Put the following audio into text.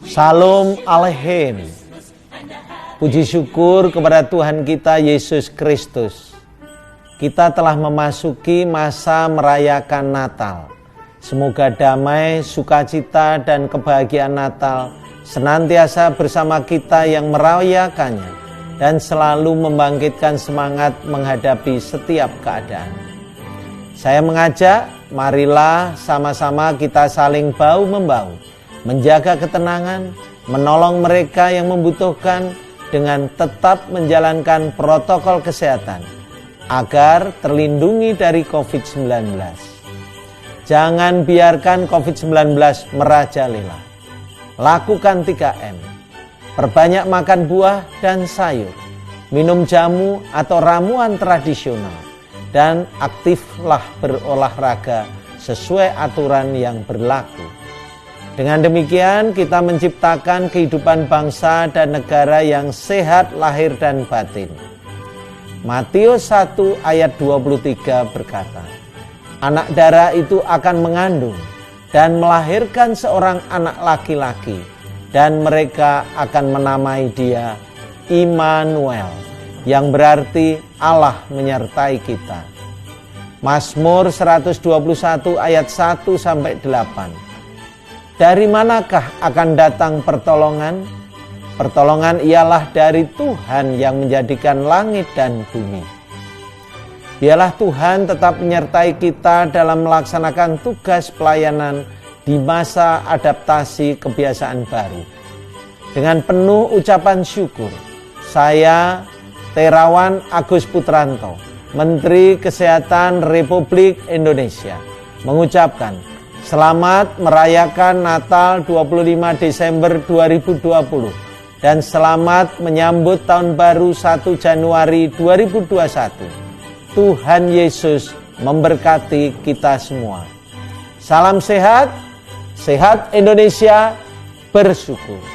Shalom Aleichem. Puji syukur kepada Tuhan kita Yesus Kristus. Kita telah memasuki masa merayakan Natal. Semoga damai, sukacita, dan kebahagiaan Natal senantiasa bersama kita yang merayakannya dan selalu membangkitkan semangat menghadapi setiap keadaan. Saya mengajak, marilah sama-sama kita saling bahu-membahu, menjaga ketenangan, menolong mereka yang membutuhkan dengan tetap menjalankan protokol kesehatan agar terlindungi dari COVID-19. Jangan biarkan COVID-19 merajalela. Lakukan 3M. Perbanyak makan buah dan sayur, minum jamu atau ramuan tradisional, dan aktiflah berolahraga sesuai aturan yang berlaku. Dengan demikian kita menciptakan kehidupan bangsa dan negara yang sehat lahir dan batin. Matius 1 ayat 23 berkata, anak darah itu akan mengandung dan melahirkan seorang anak laki-laki, dan mereka akan menamai dia Immanuel, yang berarti Allah menyertai kita. Mazmur 121 ayat 1-8. Dari manakah akan datang pertolongan? Pertolongan ialah dari Tuhan yang menjadikan langit dan bumi. Biarlah Tuhan tetap menyertai kita dalam melaksanakan tugas pelayanan di masa adaptasi kebiasaan baru. Dengan penuh ucapan syukur, saya, Terawan Agus Putranto, Menteri Kesehatan Republik Indonesia, mengucapkan selamat merayakan Natal 25 Desember 2020 dan selamat menyambut Tahun Baru 1 Januari 2021. Tuhan Yesus memberkati kita semua. Salam sehat, sehat Indonesia, bersyukur.